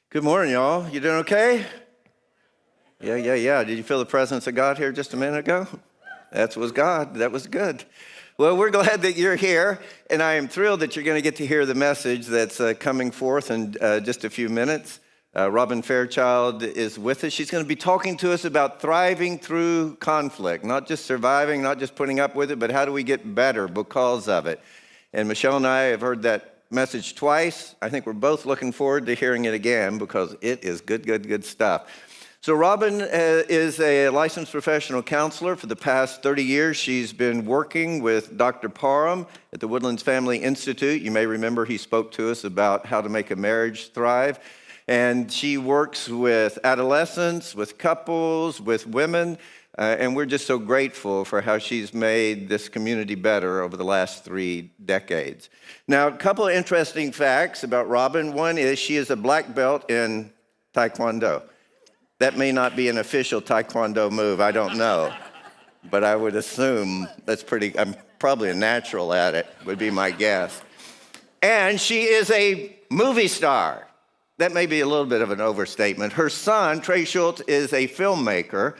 Good morning, y'all. You doing okay? Yeah. Did you feel the presence of God here just a minute ago? That was God. That was good. Well, we're glad that you're here, and I am thrilled that you're going to get to hear the message that's coming forth in just a few minutes. Robyn Fairchild is with us. She's going to be talking to us about thriving through conflict, not just surviving, not just putting up with it, but how do we get better because of it. And Michelle and I have heard that message twice. I think we're both looking forward to hearing it again because it is good stuff. So Robyn is a licensed professional counselor. For the past 30 years, she's been working with Dr. Parham at the Woodlands Family Institute. You may remember he spoke to us about how to make a marriage thrive. And she works with adolescents, with couples, with women, and we're just so grateful for how she's made this community better over the last 3 decades. Now, a couple of interesting facts about Robyn. One is she is a black belt in Taekwondo. That may not be an official Taekwondo move, I don't know. But I would assume I'm probably a natural at it, would be my guess. And she is a movie star. That may be a little bit of an overstatement. Her son, Trey Schultz, is a filmmaker,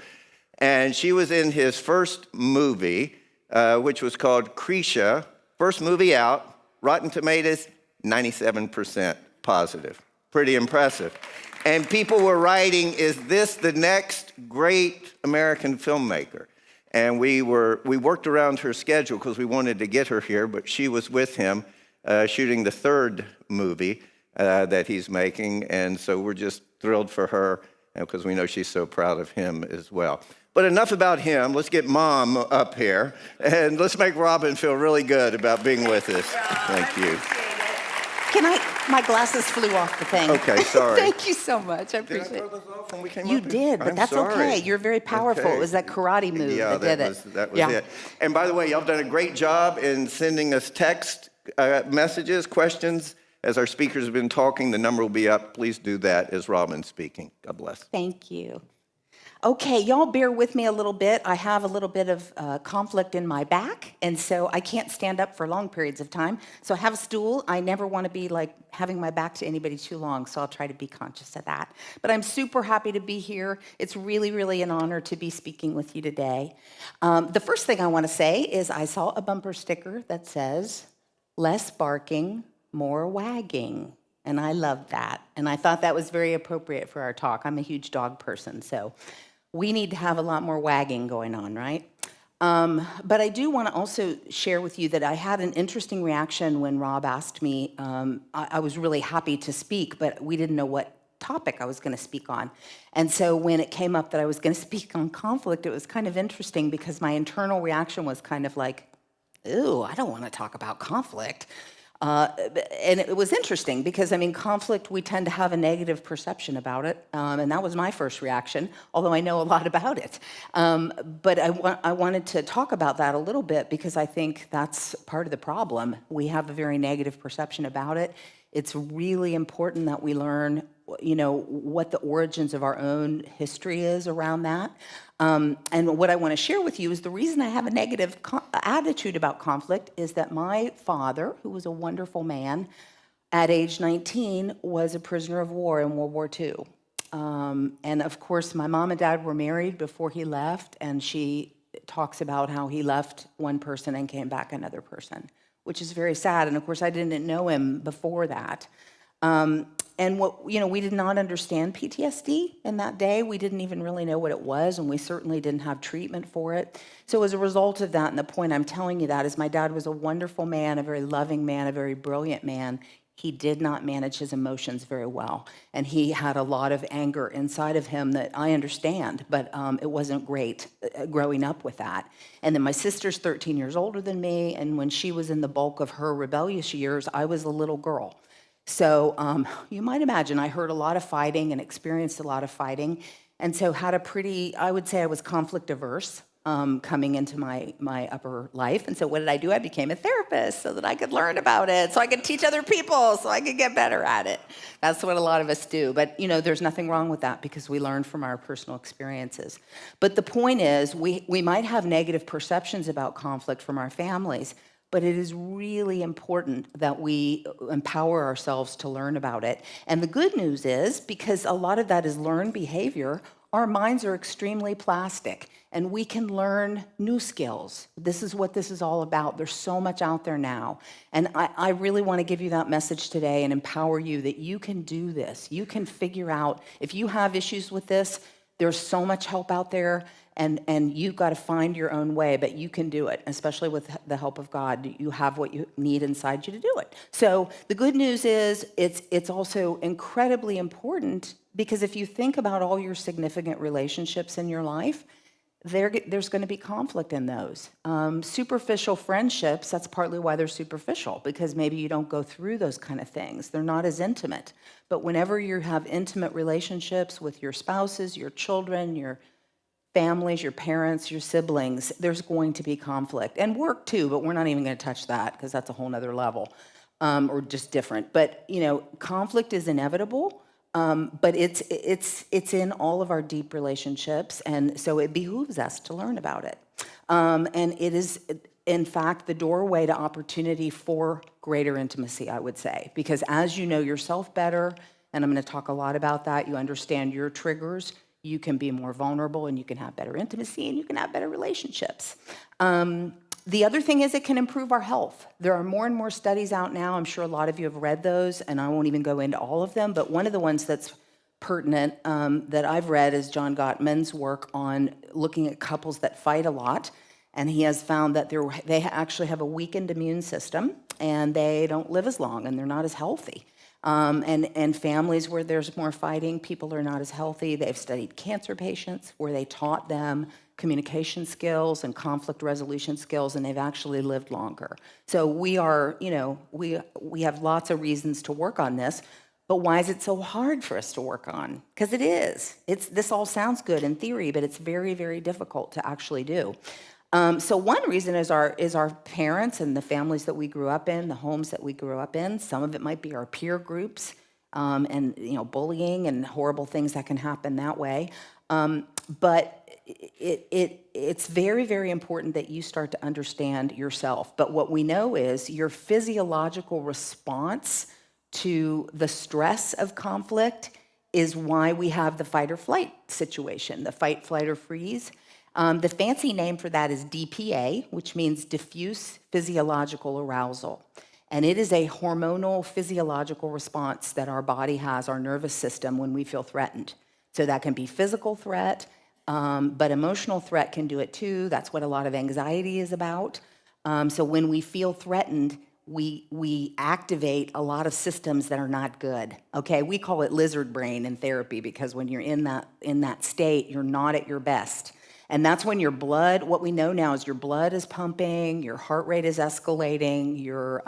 and she was in his first movie, which was called Cretia. First movie out, Rotten Tomatoes, 97% positive. Pretty impressive. And people were writing, is this the next great American filmmaker? And we worked around her schedule because we wanted to get her here, but she was with him shooting the third movie that he's making. And so we're just thrilled for her because we know she's so proud of him as well. But enough about him. Let's get Mom up here, and let's make Robyn feel really good about being with us. Thank you. My glasses flew off the thing. Okay, sorry. Thank you so much. I appreciate it. Did I throw those off when we came You up here? did, but that's sorry. okay. You're very powerful. Okay. It was that karate move that did it. That was it. And by the way, y'all done a great job in sending us text messages, questions. As our speakers have been talking, the number will be up. Please do that as Robyn's speaking. God bless. Thank you. Okay, y'all bear with me a little bit. I have a little bit of conflict in my back, and so I can't stand up for long periods of time. So I have a stool. I never want to be like having my back to anybody too long, so I'll try to be conscious of that. But I'm super happy to be here. It's really, really an honor to be speaking with you today. The first thing I want to say is I saw a bumper sticker that says, "Less barking, more wagging." And I love that. And I thought that was very appropriate for our talk. I'm a huge dog person, so we need to have a lot more wagging going on, right? But I do want to also share with you that I had an interesting reaction when Rob asked me. I was really happy to speak, but we didn't know what topic I was going to speak on. And so when it came up that I was going to speak on conflict, it was kind of interesting because my internal reaction was kind of like, "Ooh, I don't want to talk about conflict." And it was interesting because, conflict, we tend to have a negative perception about it. And that was my first reaction, although I know a lot about it. But I wanted to talk about that a little bit because I think that's part of the problem. We have a very negative perception about it. It's really important that we learn, what the origins of our own history is around that. And what I want to share with you is the reason I have a negative attitude about conflict is that my father, who was a wonderful man, at age 19 was a prisoner of war in World War II. And of course, my mom and dad were married before he left, and she talks about how he left one person and came back another person, which is very sad. And of course, I didn't know him before that. And we did not understand PTSD in that day. We didn't even really know what it was, and we certainly didn't have treatment for it. So as a result of that, and the point I'm telling you that is my dad was a wonderful man, a very loving man, a very brilliant man. He did not manage his emotions very well, and he had a lot of anger inside of him that I understand, but it wasn't great growing up with that. And then my sister's 13 years older than me, and when she was in the bulk of her rebellious years, I was a little girl. So you might imagine I heard a lot of fighting and experienced a lot of fighting, and so had I would say I was conflict averse coming into my upper life. And so what did I do? I became a therapist so that I could learn about it, so I could teach other people, so I could get better at it. That's what a lot of us do. But there's nothing wrong with that because we learn from our personal experiences. But the point is, we might have negative perceptions about conflict from our families, but it is really important that we empower ourselves to learn about it. And the good news is, because a lot of that is learned behavior, our minds are extremely plastic, and we can learn new skills. This is what this is all about. There's so much out there now. And I really want to give you that message today and empower you that you can do this. You can figure out, if you have issues with this, there's so much help out there, and you've got to find your own way, but you can do it, especially with the help of God. You have what you need inside you to do it. So the good news is it's also incredibly important, because if you think about all your significant relationships in your life, there's going to be conflict in those. Superficial friendships, that's partly why they're superficial, because maybe you don't go through those kind of things. They're not as intimate. But whenever you have intimate relationships with your spouses, your children, your families, your parents, your siblings, there's going to be conflict. And work too, but we're not even going to touch that because that's a whole nother level, or just different. But, conflict is inevitable. But it's in all of our deep relationships, and so it behooves us to learn about it. And it is, in fact, the doorway to opportunity for greater intimacy, I would say, because as you know yourself better, and I'm going to talk a lot about that, you understand your triggers, you can be more vulnerable, and you can have better intimacy, and you can have better relationships. The other thing is it can improve our health. There are more and more studies out now. I'm sure a lot of you have read those, and I won't even go into all of them, but one of the ones that's pertinent that I've read is John Gottman's work on looking at couples that fight a lot, and he has found that they actually have a weakened immune system, and they don't live as long, and they're not as healthy. And families where there's more fighting, people are not as healthy. They've studied cancer patients where they taught them communication skills and conflict resolution skills, and they've actually lived longer. So we are, we have lots of reasons to work on this, but why is it so hard for us to work on? Because it is. This all sounds good in theory, but it's very, very difficult to actually do. So one reason is our parents and the families that we grew up in, the homes that we grew up in. Some of it might be our peer groups, and bullying and horrible things that can happen that way. But it's very, very important that you start to understand yourself. But what we know is your physiological response to the stress of conflict is why we have the fight or flight situation, the fight, flight, or freeze. The fancy name for that is DPA, which means diffuse physiological arousal. And it is a hormonal physiological response that our body has, our nervous system, when we feel threatened. So that can be physical threat, but emotional threat can do it too. That's what a lot of anxiety is about. So when we feel threatened, we activate a lot of systems that are not good. Okay, we call it lizard brain in therapy, because when you're in that state, you're not at your best. And that's when your blood, what we know now is your blood is pumping, your heart rate is escalating, your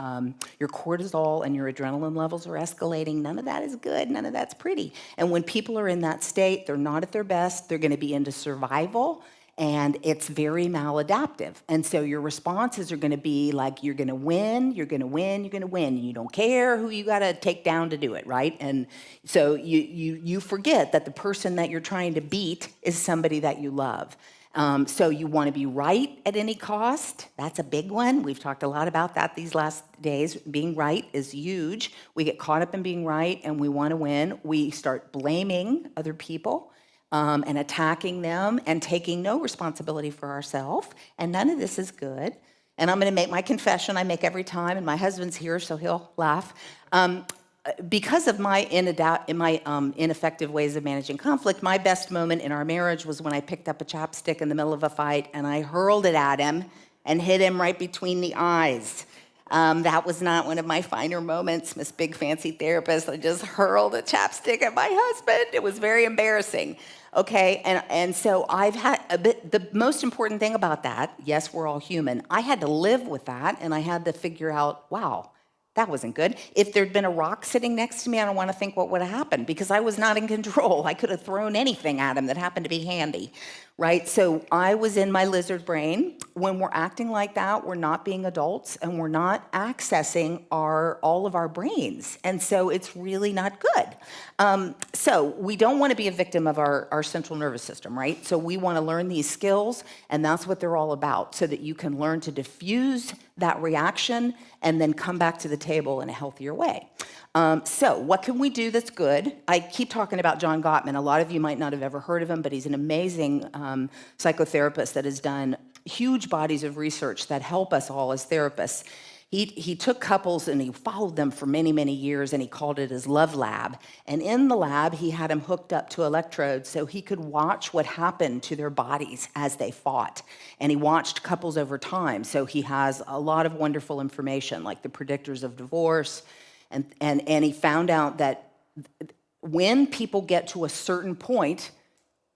cortisol and your adrenaline levels are escalating. None of that is good. None of that's pretty. And when people are in that state, they're not at their best. They're going to be into survival, and it's very maladaptive. And so your responses are going to be like, you're going to win, you're going to win, you're going to win. And you don't care who you got to take down to do it, right? And so you forget that the person that you're trying to beat is somebody that you love. So you want to be right at any cost. That's a big one. We've talked a lot about that these last days. Being right is huge. We get caught up in being right, and we want to win. We start blaming other people. And attacking them and taking no responsibility for ourselves. And none of this is good. And I'm going to make my confession I make every time, and my husband's here, so he'll laugh. Because of my ineffective ways of managing conflict, my best moment in our marriage was when I picked up a chopstick in the middle of a fight, and I hurled it at him and hit him right between the eyes. That was not one of my finer moments, Miss Big Fancy Therapist. I just hurled a chapstick at my husband. It was very embarrassing. Okay, and so I've had the most important thing about that, yes, we're all human. I had to live with that, and I had to figure out, wow, that wasn't good. If there'd been a rock sitting next to me, I don't want to think what would have happened, because I was not in control. I could have thrown anything at him that happened to be handy, right? So I was in my lizard brain. When we're acting like that, we're not being adults, and we're not accessing all of our brains. And so it's really not good. So we don't want to be a victim of our central nervous system, right? So we want to learn these skills, and that's what they're all about, so that you can learn to diffuse that reaction and then come back to the table in a healthier way. So what can we do that's good? I keep talking about John Gottman. A lot of you might not have ever heard of him, but he's an amazing psychotherapist that has done huge bodies of research that help us all as therapists. He took couples and he followed them for many, many years, and he called it his love lab. And in the lab, he had them hooked up to electrodes so he could watch what happened to their bodies as they fought. And he watched couples over time. So he has a lot of wonderful information, like the predictors of divorce. And he found out that when people get to a certain point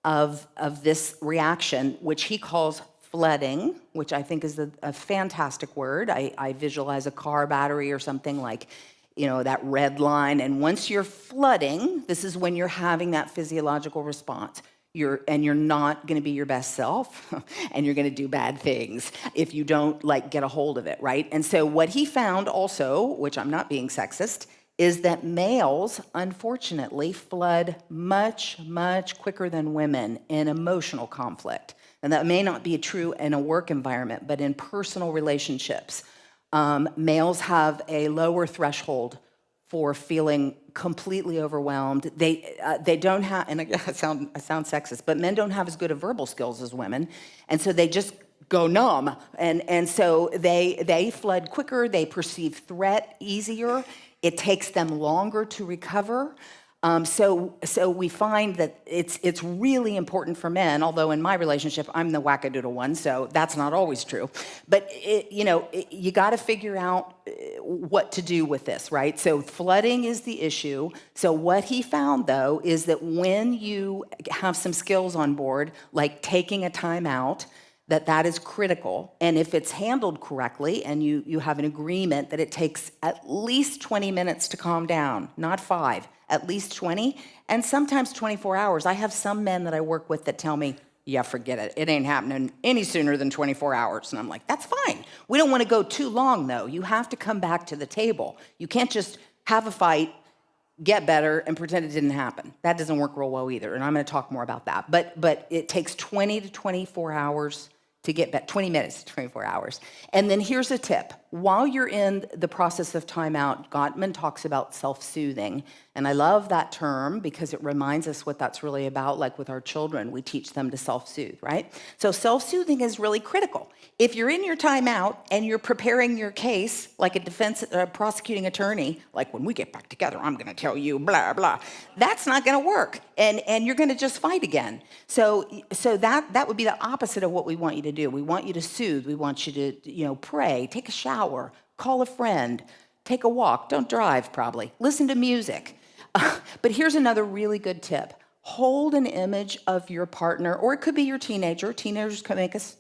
of this reaction, which he calls flooding, which I think is a fantastic word. I visualize a car battery or something like, that red line. And once you're flooding, this is when you're having that physiological response. You're not going to be your best self, and you're going to do bad things if you don't get a hold of it, right? And so what he found also, which I'm not being sexist, is that males, unfortunately, flood much, much quicker than women in emotional conflict. And that may not be true in a work environment, but in personal relationships, males have a lower threshold for feeling completely overwhelmed. They don't have, and I sound sexist, but men don't have as good of verbal skills as women, and so they just go numb, and so they flood quicker. They perceive threat easier. It takes them longer to recover. So we find that it's really important for men, although in my relationship, I'm the wackadoodle one, so that's not always true. But, you got to figure out what to do with this, right? So flooding is the issue. So what he found, though, is that when you have some skills on board, like taking a time out, that is critical. And if it's handled correctly and you have an agreement that it takes at least 20 minutes to calm down, not 5, at least 20, and sometimes 24 hours. I have some men that I work with that tell me, yeah, forget it. It ain't happening any sooner than 24 hours. And I'm like, that's fine. We don't want to go too long, though. You have to come back to the table. You can't just have a fight, get better, and pretend it didn't happen. That doesn't work real well either, and I'm going to talk more about that. But it takes 20 to 24 hours to get back, 20 minutes to 24 hours. And then here's a tip. While you're in the process of timeout, Gottman talks about self-soothing. And I love that term because it reminds us what that's really about. Like with our children, we teach them to self-soothe, right? So self-soothing is really critical. If you're in your timeout and you're preparing your case like a prosecuting attorney, like when we get back together, I'm going to tell you blah, blah, that's not going to work. And you're going to just fight again. So that would be the opposite of what we want you to do. We want you to soothe. We want you to, pray, take a shower, call a friend, take a walk. Don't drive, probably. Listen to music. But here's another really good tip. Hold an image of your partner, or it could be your teenager. Teenagers can make us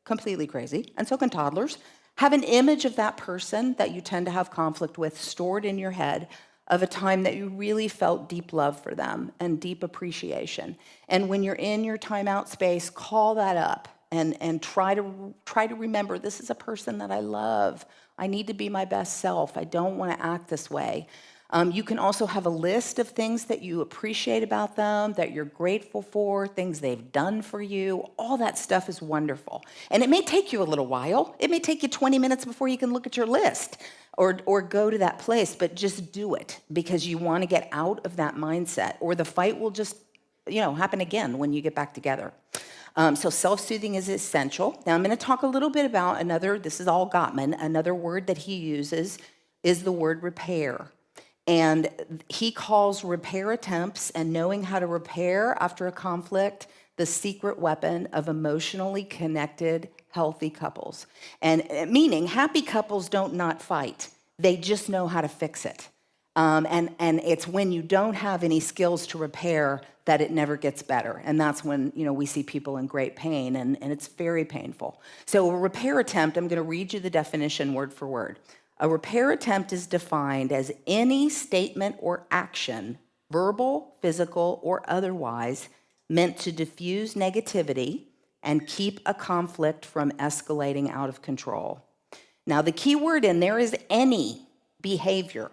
completely crazy, and so can toddlers. Have an image of that person that you tend to have conflict with stored in your head of a time that you really felt deep love for them and deep appreciation. And when you're in your timeout space, call that up and try to remember, this is a person that I love. I need to be my best self. I don't want to act this way. You can also have a list of things that you appreciate about them, that you're grateful for, things they've done for you. All that stuff is wonderful. And it may take you a little while. It may take you 20 minutes before you can look at your list or go to that place, but just do it because you want to get out of that mindset, or the fight will just, happen again when you get back together. So self-soothing is essential. Now I'm going to talk a little bit about this is all Gottman, another word that he uses is the word repair. And he calls repair attempts and knowing how to repair after a conflict the secret weapon of emotionally connected, healthy couples. And meaning happy couples don't not fight. They just know how to fix it. And it's when you don't have any skills to repair that it never gets better. And that's when, we see people in great pain, and it's very painful. So a repair attempt, I'm going to read you the definition word for word. A repair attempt is defined as any statement or action, verbal, physical, or otherwise, meant to diffuse negativity and keep a conflict from escalating out of control. Now, the key word in there is any behavior.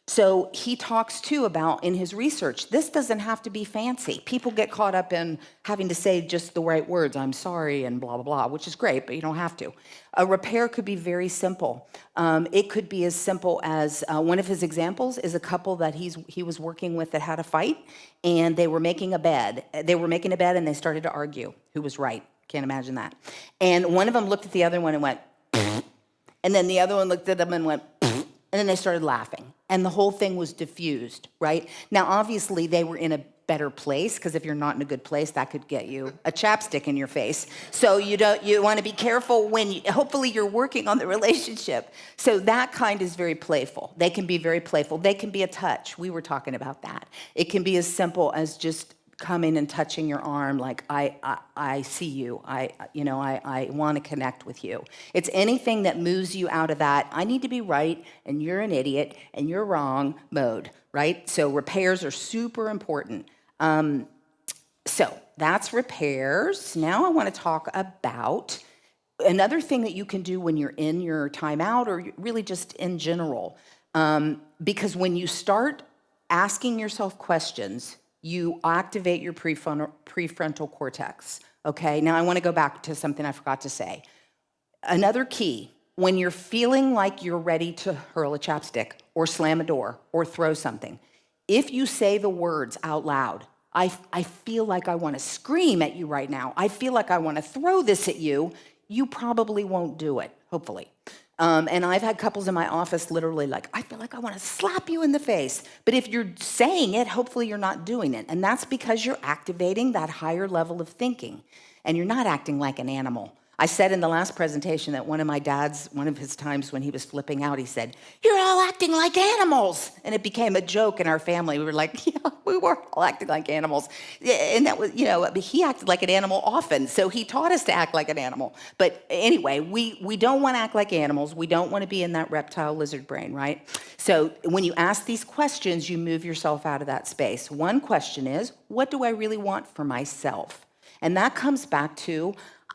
So he talks too about in his research, this doesn't have to be fancy. People get caught up in having to say just the right words, I'm sorry, and blah, blah, blah, which is great, but you don't have to. A repair could be very simple. It could be as simple as one of his examples is a couple that he was working with that had a fight, and they were making a bed. They were making a bed, and they started to argue who was right. Can't imagine that. And one of them looked at the other one and went, and then the other one looked at them and went, and then they started laughing. And the whole thing was diffused, right? Now, obviously, they were in a better place, because if you're not in a good place, that could get you a chapstick in your face. So you want to be careful when hopefully you're working on the relationship. So that kind is very playful. They can be very playful. They can be a touch. We were talking about that. It can be as simple as just coming and touching your arm, like I see you. I want to connect with you. It's anything that moves you out of that I need to be right and you're an idiot and you're wrong mode, right? So repairs are super important. So that's repairs. Now I want to talk about another thing that you can do when you're in your timeout, or really just in general, because when you start asking yourself questions, you activate your prefrontal cortex, okay? Now I want to go back to something I forgot to say. Another key, when you're feeling like you're ready to hurl a chapstick or slam a door or throw something, if you say the words out loud, I feel like I want to scream at you right now, I feel like I want to throw this at you, you probably won't do it, hopefully. And I've had couples in my office literally like, I feel like I want to slap you in the face. But if you're saying it, hopefully you're not doing it. And that's because you're activating that higher level of thinking. And you're not acting like an animal. I said in the last presentation that one of his times when he was flipping out, he said, "You're all acting like animals." And it became a joke in our family. We were like, yeah, we were all acting like animals. And that was, he acted like an animal often. So he taught us to act like an animal. But anyway, we don't want to act like animals. We don't want to be in that reptile lizard brain, right? So when you ask these questions, you move yourself out of that space. One question is, what do I really want for myself? And that comes back to,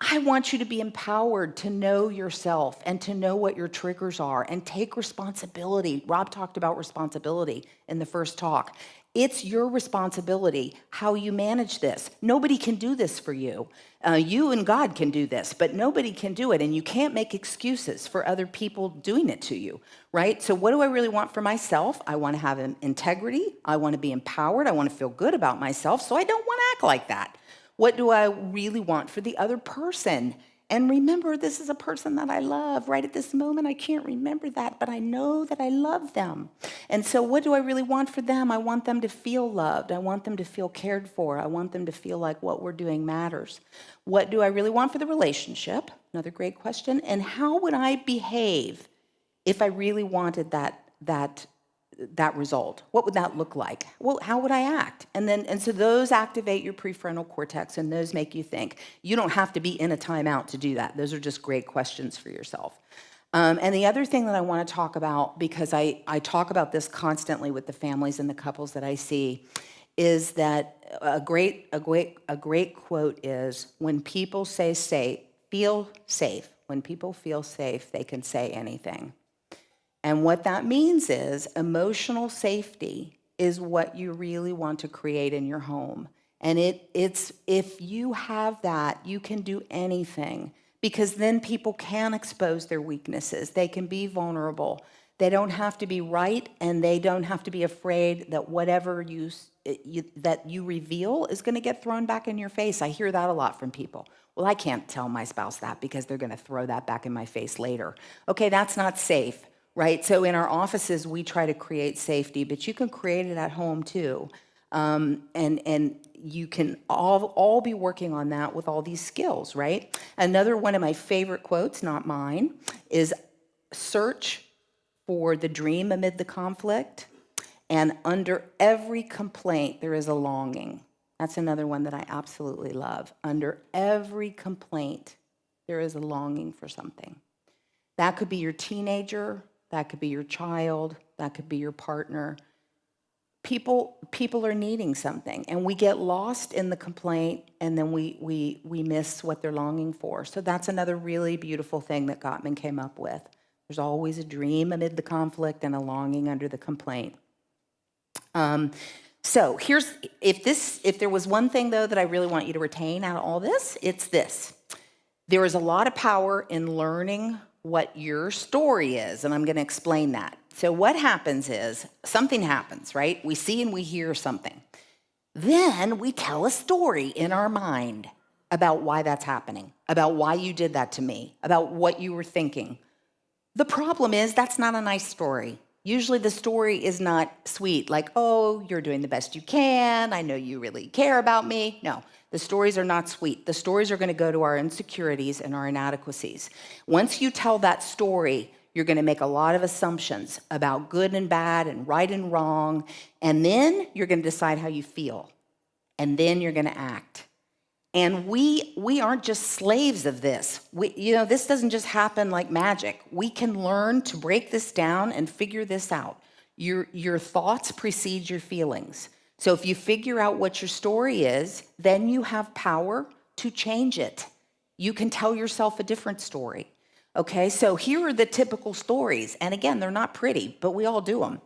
I want you to be empowered to know yourself and to know what your triggers are and take responsibility. Rob talked about responsibility in the first talk. It's your responsibility how you manage this. Nobody can do this for you. You and God can do this, but nobody can do it. And you can't make excuses for other people doing it to you, right? So what do I really want for myself? I want to have integrity. I want to be empowered. I want to feel good about myself, so I don't want to act like that. What do I really want for the other person? And remember, this is a person that I love. Right at this moment, I can't remember that, but I know that I love them. And so what do I really want for them? I want them to feel loved. I want them to feel cared for. I want them to feel like what we're doing matters. What do I really want for the relationship? Another great question. And how would I behave if I really wanted that result? What would that look like? Well, how would I act? And so those activate your prefrontal cortex, and those make you think. You don't have to be in a timeout to do that. Those are just great questions for yourself. And the other thing that I want to talk about, because I talk about this constantly with the families and the couples that I see, is that a great quote is, when people feel safe, when people feel safe, they can say anything. And what that means is emotional safety is what you really want to create in your home. And it's if you have that, you can do anything, because then people can expose their weaknesses. They can be vulnerable. They don't have to be right, and they don't have to be afraid that whatever that you reveal is going to get thrown back in your face. I hear that a lot from people. Well, I can't tell my spouse that because they're going to throw that back in my face later. Okay, that's not safe. Right? So in our offices, we try to create safety, but you can create it at home too. And you can all be working on that with all these skills, right? Another one of my favorite quotes, not mine, is search for the dream amid the conflict, and under every complaint, there is a longing. That's another one that I absolutely love. Under every complaint, there is a longing for something. That could be your teenager. That could be your child. That could be your partner. People are needing something, and we get lost in the complaint, and then we miss what they're longing for. So that's another really beautiful thing that Gottman came up with. There's always a dream amid the conflict and a longing under the complaint. So here's, if there was one thing though that I really want you to retain out of all this, it's this. There is a lot of power in learning what your story is, and I'm going to explain that. So what happens is, something happens, right? We see and we hear something. Then we tell a story in our mind about why that's happening, about why you did that to me, about what you were thinking. The problem is that's not a nice story. Usually the story is not sweet, like, oh, you're doing the best you can. I know you really care about me. No, the stories are not sweet. The stories are going to go to our insecurities and our inadequacies. Once you tell that story, you're going to make a lot of assumptions about good and bad and right and wrong. And then you're going to decide how you feel. And then you're going to act. And we aren't just slaves of this. This doesn't just happen like magic. We can learn to break this down and figure this out. Your thoughts precede your feelings. So if you figure out what your story is, then you have power to change it. You can tell yourself a different story. Okay, so here are the typical stories. And again, they're not pretty, but we all do them.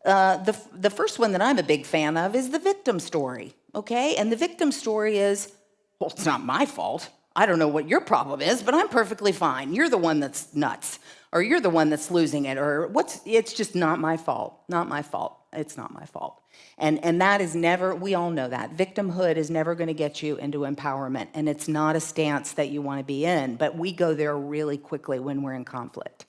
The first one that I'm a big fan of is the victim story. Okay, and the victim story is, well, it's not my fault. I don't know what your problem is, but I'm perfectly fine. You're the one that's nuts, or you're the one that's losing it, or it's just not my fault. Not my fault. It's not my fault. And that is never, we all know that. Victimhood is never going to get you into empowerment, and it's not a stance that you want to be in, but we go there really quickly when we're in conflict.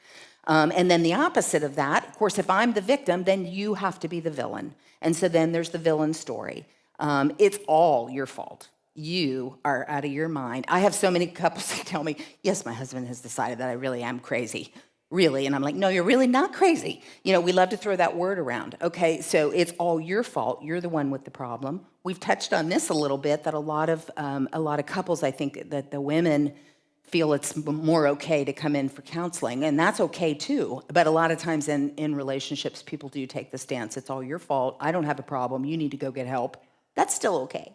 And then the opposite of that, of course, if I'm the victim, then you have to be the villain. And so then there's the villain story. It's all your fault. You are out of your mind. I have so many couples that tell me, yes, my husband has decided that I really am crazy. Really? And I'm like, no, you're really not crazy. We love to throw that word around. Okay, so it's all your fault. You're the one with the problem. We've touched on this a little bit, that a lot of couples, I think that the women feel it's more okay to come in for counseling, and that's okay too. But a lot of times in relationships, people do take the stance, it's all your fault. I don't have a problem. You need to go get help. That's still okay.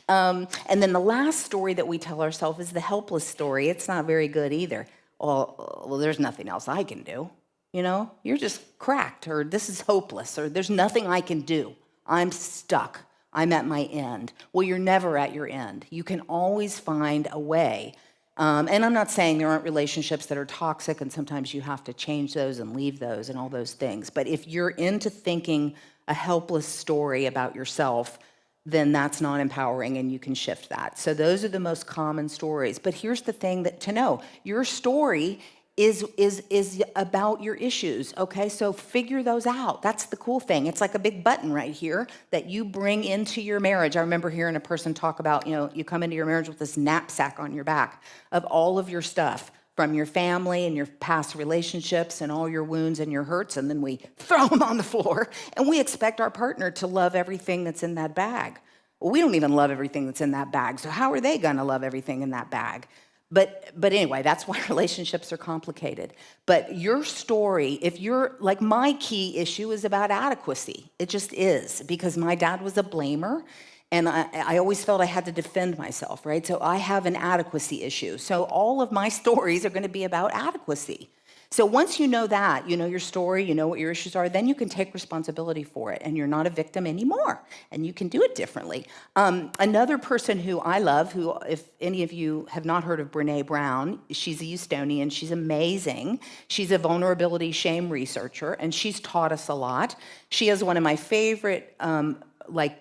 And then the last story that we tell ourselves is the helpless story. It's not very good either. Well, there's nothing else I can do. You're just cracked, or this is hopeless, or there's nothing I can do. I'm stuck. I'm at my end. Well, you're never at your end. You can always find a way. And I'm not saying there aren't relationships that are toxic, and sometimes you have to change those and leave those and all those things. But if you're into thinking a helpless story about yourself, then that's not empowering, and you can shift that. So those are the most common stories. But here's the thing that to know. Your story is about your issues, okay? So figure those out. That's the cool thing. It's like a big button right here that you bring into your marriage. I remember hearing a person talk about, you come into your marriage with this knapsack on your back of all of your stuff from your family and your past relationships and all your wounds and your hurts, and then we throw them on the floor, and we expect our partner to love everything that's in that bag. Well, we don't even love everything that's in that bag, so how are they going to love everything in that bag? But anyway, that's why relationships are complicated. But your story, if you're, like, my key issue is about adequacy. It just is, because my dad was a blamer, and I always felt I had to defend myself, right? So I have an adequacy issue. So all of my stories are going to be about adequacy. So once you know that, you know your story, you know what your issues are, then you can take responsibility for it, and you're not a victim anymore, and you can do it differently. Another person who I love, who, if any of you have not heard of Brené Brown, she's a Houstonian, she's amazing. She's a vulnerability shame researcher, and she's taught us a lot. She has one of my favorite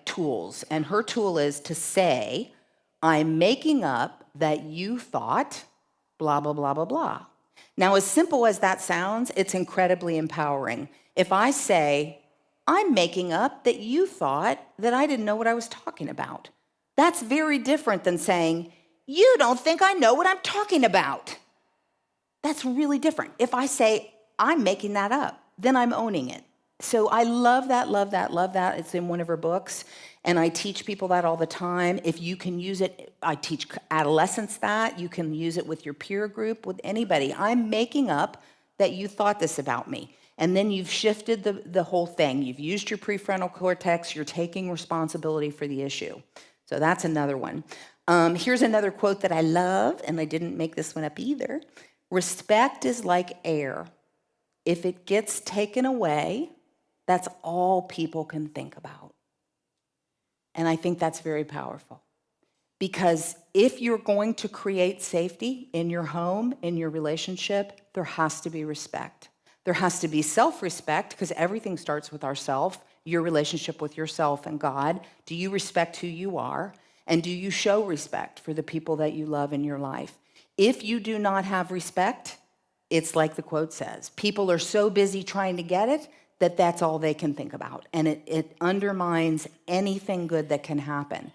tools, and her tool is to say, I'm making up that you thought blah, blah, blah, blah, blah. Now, as simple as that sounds, it's incredibly empowering. If I say, I'm making up that you thought that I didn't know what I was talking about, that's very different than saying, you don't think I know what I'm talking about. That's really different. If I say, I'm making that up, then I'm owning it. So I love that, love that, love that. It's in one of her books, and I teach people that all the time. If you can use it, I teach adolescents that. You can use it with your peer group, with anybody. I'm making up that you thought this about me. And then you've shifted the whole thing. You've used your prefrontal cortex. You're taking responsibility for the issue. So that's another one. Here's another quote that I love, and I didn't make this one up either. Respect is like air. If it gets taken away, That's all people can think about. And I think that's very powerful. Because if you're going to create safety in your home, in your relationship, there has to be respect. There has to be self-respect, because everything starts with ourself, your relationship with yourself and God. Do you respect who you are? And do you show respect for the people that you love in your life? If you do not have respect, it's like the quote says, people are so busy trying to get it that that's all they can think about. And it undermines anything good that can happen.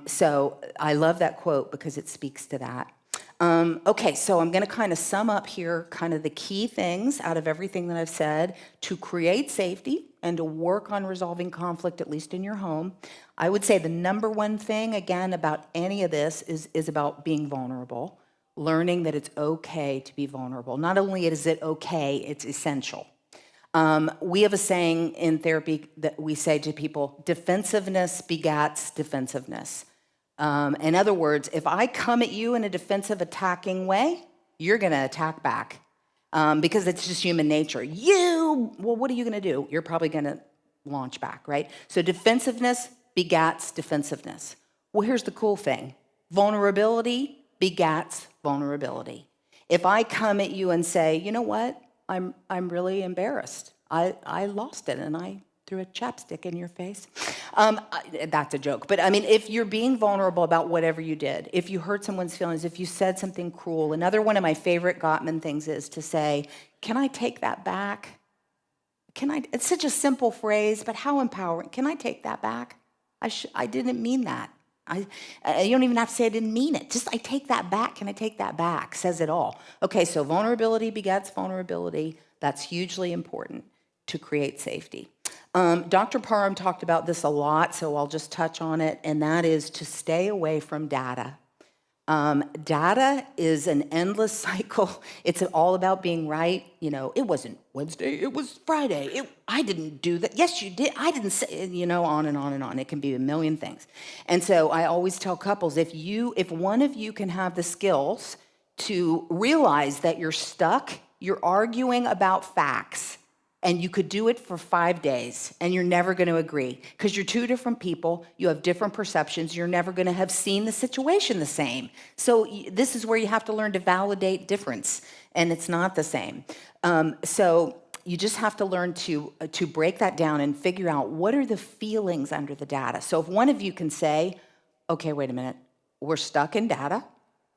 So I love that quote because it speaks to that. Okay, so I'm going to kind of sum up here kind of the key things out of everything that I've said to create safety and to work on resolving conflict, at least in your home. I would say the number one thing, again, about any of this is about being vulnerable, learning that it's okay to be vulnerable. Not only is it okay, it's essential. We have a saying in therapy that we say to people, defensiveness begats defensiveness. In other words, if I come at you in a defensive, attacking way, you're going to attack back because it's just human nature. Well, what are you going to do? You're probably going to launch back, right? So defensiveness begats defensiveness. Well, here's the cool thing. Vulnerability begats vulnerability. If I come at you and say, you know what? I'm really embarrassed. I lost it and I threw a chapstick in your face. That's a joke. But I mean, if you're being vulnerable about whatever you did, if you hurt someone's feelings, if you said something cruel, another one of my favorite Gottman things is to say, can I take that back? It's such a simple phrase, but how empowering. Can I take that back? I didn't mean that. You don't even have to say I didn't mean it. Just I take that back. Can I take that back? Says it all. Okay, so vulnerability begets vulnerability. That's hugely important to create safety. Dr. Parham talked about this a lot, so I'll just touch on it, and that is to stay away from data. Data is an endless cycle. It's all about being right. You know, it wasn't Wednesday, it was Friday. I didn't do that. Yes, you did. I didn't say, you know, on and on and on. It can be a million things. And so I always tell couples, if one of you can have the skills to realize that you're stuck, you're arguing about facts, and you could do it for 5 days, and you're never going to agree because you're two different people. You have different perceptions. You're never going to have seen the situation the same. So this is where you have to learn to validate difference, and it's not the same. So you just have to learn to break that down and figure out what are the feelings under the data. So if one of you can say, okay, wait a minute, we're stuck in data.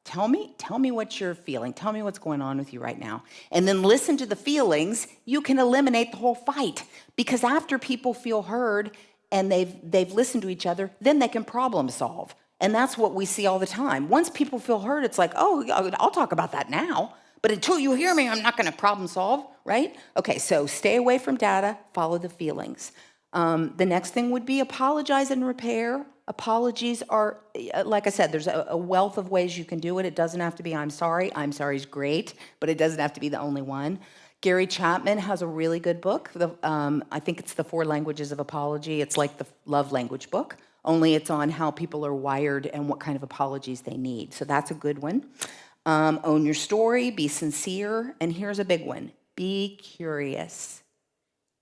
Tell me what you're feeling. Tell me what's going on with you right now. And then listen to the feelings. You can eliminate the whole fight. Because after people feel heard and they've listened to each other, then they can problem solve. And that's what we see all the time. Once people feel heard, it's like, oh, I'll talk about that now. But until you hear me, I'm not going to problem solve, right? Okay, so stay away from data, follow the feelings. The next thing would be apologize and repair. Apologies are, like I said, there's a wealth of ways you can do it. It doesn't have to be I'm sorry. I'm sorry is great, but it doesn't have to be the only one. Gary Chapman has a really good book. I think it's The 4 Languages of Apology. It's like the love language book, only it's on how people are wired and what kind of apologies they need. So that's a good one. Own your story, be sincere, and here's a big one. Be curious.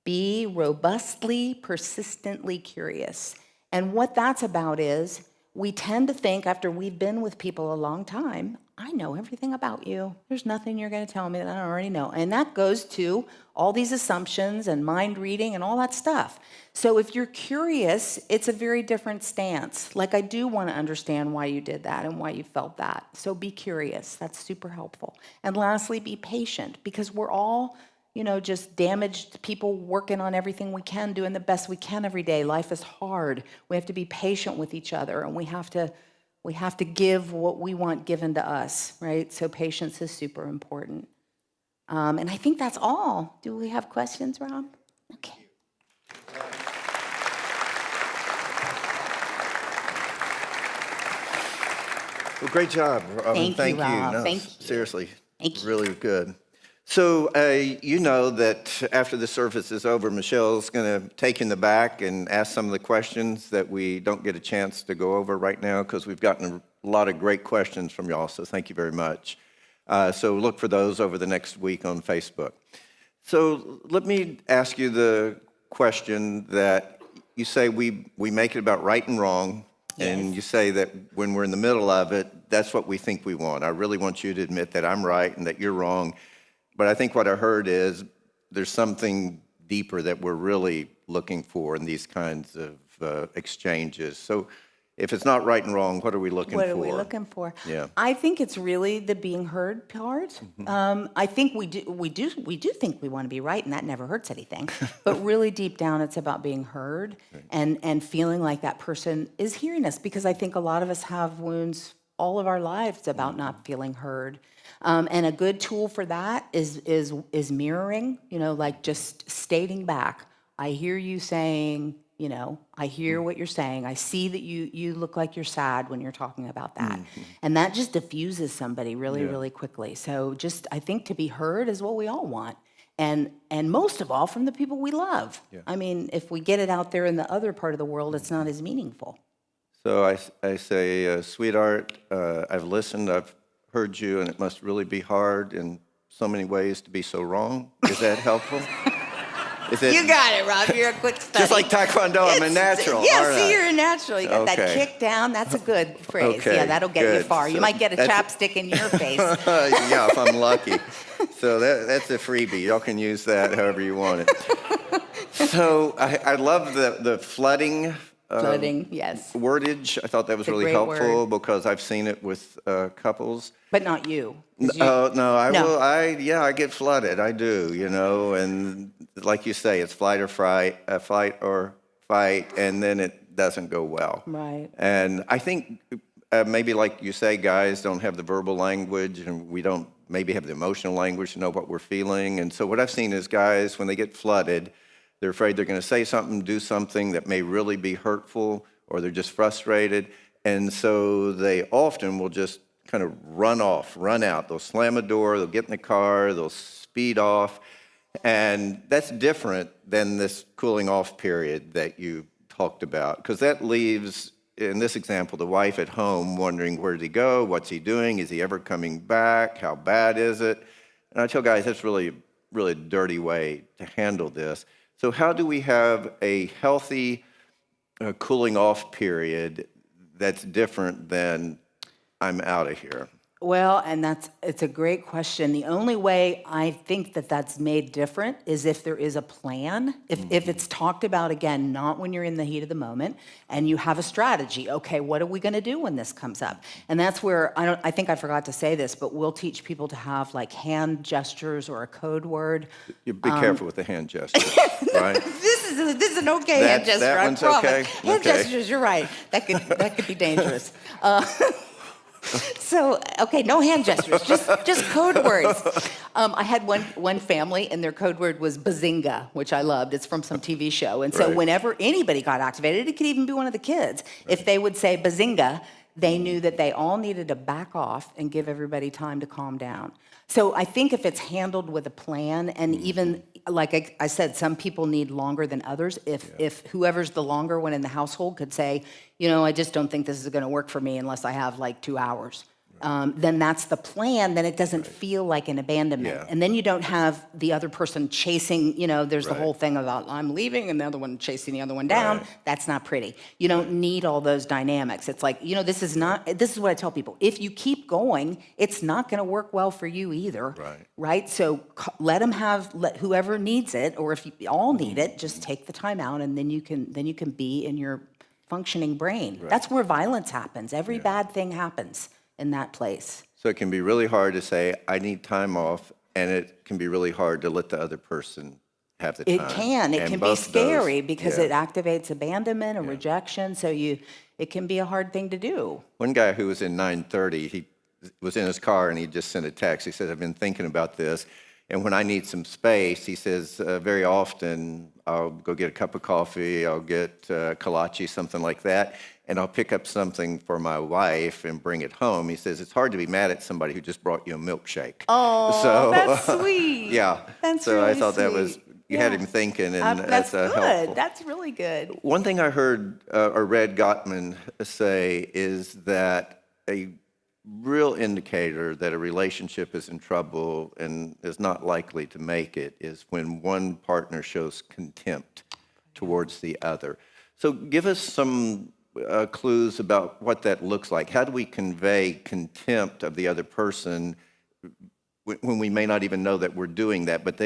Be robustly, persistently curious. And what that's about is we tend to think after we've been with people a long time, I know everything about you. There's nothing you're going to tell me that I don't already know. And that goes to all these assumptions and mind reading and all that stuff. So if you're curious, it's a very different stance. Like I do want to understand why you did that and why you felt that. So be curious. That's super helpful. And lastly, be patient because we're all just damaged people working on everything we can, doing the best we can every day. Life is hard. We have to be patient with each other, and we have to give what we want given to us, right? So patience is super important. And I think that's all. Do we have questions, Rob? Okay. Well, great job, Robyn. Thank you, Rob. No, Thank you. seriously, Thank you. really good. So you know that after the service is over, Michelle's going to take in the back and ask some of the questions that we don't get a chance to go over right now because we've gotten a lot of great questions from y'all, so thank you very much. So look for those over the next week on Facebook. So let me ask you the question that you say we make it about right and wrong, and you say that when we're in the middle of it, that's what we think we want. I really want you to admit that I'm right and that you're wrong. But I think what I heard is there's something deeper that we're really looking for in these kinds of exchanges. So if it's not right and wrong, what are we looking for? What are we looking for? Yeah. I think it's really the being heard part. I think we do think we want to be right, and that never hurts anything. But really deep down, it's about being heard and feeling like that person is hearing us. Because I think a lot of us have wounds all of our lives about not feeling heard. And a good tool for that is mirroring. Like just stating back. I hear you saying. I hear what you're saying. I see that you look like you're sad when you're talking about that. And that just diffuses somebody really, really quickly. So just, I think to be heard is what we all want. And most of all, from the people we love. Yeah. I mean, if we get it out there in the other part of the world, it's not as meaningful. So I say, sweetheart, I've listened, I've heard you, and it must really be hard in so many ways to be so wrong. Is that helpful? You got it, Rob. You're a quick study. Just like Taekwondo, I'm a natural. Yeah, see, you're a natural. You got that kick down. That's a good phrase. Okay, yeah, that'll get you far. You might get a chapstick in your face. Yeah, if I'm lucky. So that's a freebie. Y'all can use that however you want it. So I love the flooding. Flooding, yes. Wordage. I thought that was really helpful because I've seen it with couples. But not you. No, I get flooded. I do, and like you say, it's flight or fight, and then it doesn't go well. Right. And I think maybe like you say, guys don't have the verbal language, and we don't maybe have the emotional language to know what we're feeling. And so what I've seen is guys, when they get flooded, they're afraid they're going to say something, do something that may really be hurtful, or they're just frustrated. And so they often will just kind of run out. They'll slam a door, they'll get in the car, they'll speed off. And that's different than this cooling off period that you talked about, because that leaves, in this example, the wife at home wondering, where did he go? What's he doing? Is he ever coming back? How bad is it? And I tell guys, that's really a dirty way to handle this. So how do we have a healthy cooling off period that's different than I'm out of here? Well, and it's a great question. The only way I think that's made different is if there is a plan, if it's talked about, again, not when you're in the heat of the moment, and you have a strategy. Okay, what are we going to do when this comes up? And that's where, I think I forgot to say this, but we'll teach people to have like hand gestures or a code word. You be careful with the hand gestures, right? This is an okay hand gesture, that I one's promise. okay? Hand gestures, you're right. That could be dangerous. So, okay, no hand gestures, just code words. I had one family, and their code word was bazinga, which I loved. It's from some TV show. And so whenever anybody got activated, it could even be one of the kids, if they would say bazinga, they knew that they all needed to back off and give everybody time to calm down. So I think if it's handled with a plan, and even, like I said, some people need longer than others. If whoever's the longer one in the household could say, I just don't think this is going to work for me unless I have like 2 hours. Then that's the plan, then it doesn't feel like an abandonment. Yeah. And then you don't have the other person chasing, there's the whole thing about I'm leaving and the other one chasing the other one down. That's not pretty. You don't need all those dynamics. It's like, this is what I tell people. If you keep going, it's not going to work well for you either. Right? So let whoever needs it, or if you all need it, just take the time out, and then you can be in your functioning brain. That's where violence happens. Every bad thing happens in that place. So it can be really hard to say, I need time off, and it can be really hard to let the other person have the time. It can be scary because it activates abandonment and rejection, so it can be a hard thing to do. One guy who was in 930, he was in his car and he just sent a text. He said, I've been thinking about this, and when I need some space, he says, very often I'll go get a cup of coffee, I'll get kolache, something like that, and I'll pick up something for my wife and bring it home. He says, it's hard to be mad at somebody who just brought you a milkshake. Oh, that's sweet. Yeah. That's really I thought sweet. that was, you had him thinking, and that's good. helpful. That's really good. One thing I heard or read Gottman say is that a real indicator that a relationship is in trouble and is not likely to make it is when one partner shows contempt towards the other. So give us some clues about what that looks like. How do we convey contempt of the other person when we may not even know that we're doing that, but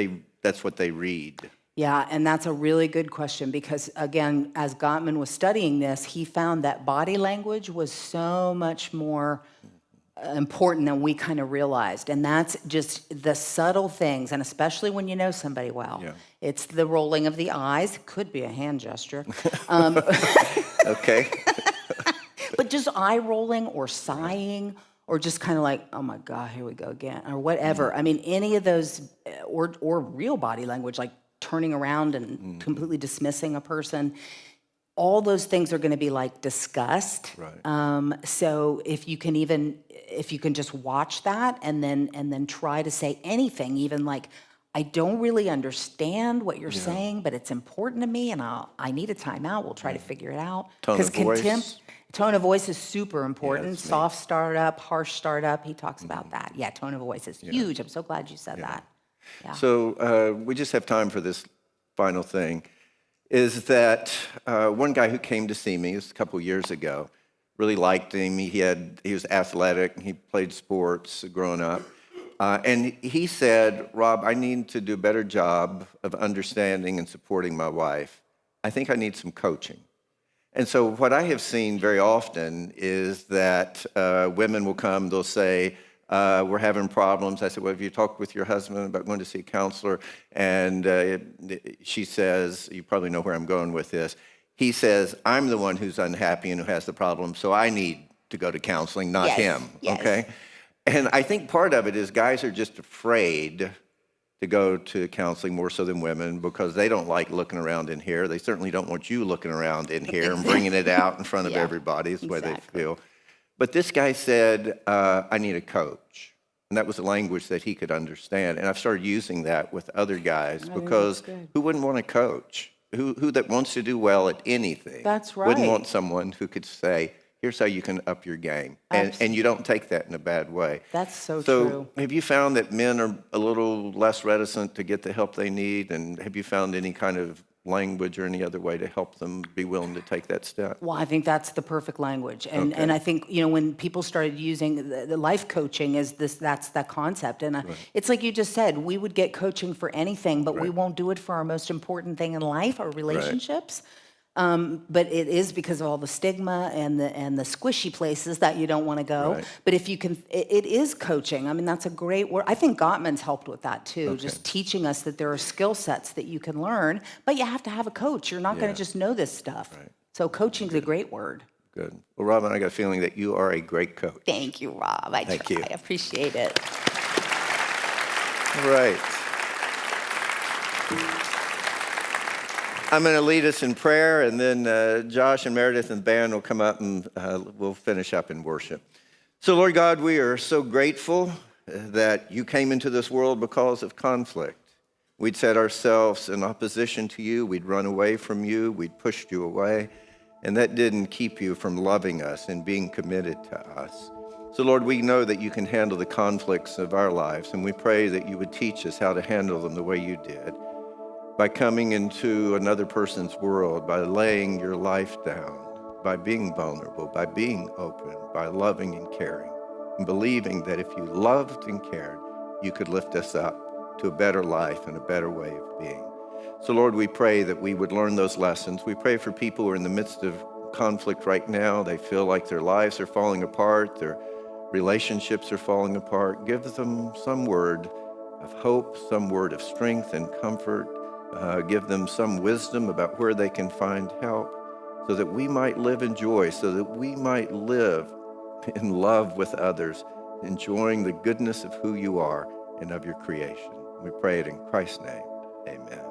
that's what they read? Yeah, and that's a really good question because, again, as Gottman was studying this, he found that body language was so much more important than we kind of realized. And that's just the subtle things, and especially when you know somebody well. Yeah. It's the rolling of the eyes, could be a hand gesture. Okay. But just eye rolling or sighing or just kind of like, oh my God, here we go again, or whatever. I mean, any of those, or real body language, like turning around and completely dismissing a person, all those things are going to be like disgust. Right. So if you can just watch that and then try to say anything, even like, I don't really understand what you're saying, but it's important to me, and I need a timeout. We'll try to figure it out. Tone of voice. Tone of voice is super important. that's me. Soft startup, harsh startup. He talks about that. Yeah, tone of voice is huge. I'm so glad you said that. Yeah. So we just have time for this final thing, is that one guy who came to see me, a couple years ago, really liked him. He was athletic. He played sports growing up. And he said, Rob, I need to do a better job of understanding and supporting my wife. I think I need some coaching. And so what I have seen very often is that women will come, they'll say, we're having problems. I said, well, have you talked with your husband about going to see a counselor? And she says, you probably know where I'm going with this. He says, I'm the one who's unhappy and who has the problem, so I need to go to counseling, not him, okay? And I think part of it is guys are just afraid to go to counseling more so than women because they don't like looking around in here. They certainly don't want you looking around in here and bringing it out in front of everybody is the way they feel. But this guy said, I need a coach. And that was a language that he could understand. And I've started using that with other guys because who wouldn't want a coach? Who that wants to do well at anything That's right. wouldn't want someone who could say, here's how you can up your game. And you don't take that in a bad way. That's so So true. have you found that men are a little less reticent to get the help they need? And have you found any kind of language or any other way to help them be willing to take that step? Well, I think that's the perfect language. And I think, when people started using the life coaching that's that concept. And it's like you just said, we would get coaching for anything, but we won't do it for our most important thing in life, our relationships. But it is because of all the stigma and the squishy places that you don't want to go. Right. But if you can, it is coaching. I mean, that's a great word. I think Gottman's helped with that too, just teaching us that there are skill sets that you can learn, but you have to have a coach. You're not going to just know this stuff. Right. So coaching's a great word. Good. Well, Robyn, I got a feeling that you are a great coach. Thank you, Rob. I Thank try. you. I appreciate it. All right. I'm going to lead us in prayer, and then Josh and Meredith and the band will come up, and we'll finish up in worship. So, Lord God, we are so grateful that you came into this world because of conflict. We'd set ourselves in opposition to you. We'd run away from you. We'd pushed you away. And that didn't keep you from loving us and being committed to us. So, Lord, we know that you can handle the conflicts of our lives, and we pray that you would teach us how to handle them the way you did. By coming into another person's world, by laying your life down, by being vulnerable, by being open, by loving and caring, and believing that if you loved and cared, you could lift us up to a better life and a better way of being. So, Lord, we pray that we would learn those lessons. We pray for people who are in the midst of conflict right now. They feel like their lives are falling apart, their relationships are falling apart. Give them some word of hope, some word of strength and comfort. Give them some wisdom about where they can find help so that we might live in joy, so that we might live in love with others, enjoying the goodness of who you are and of your creation. We pray it in Christ's name. Amen.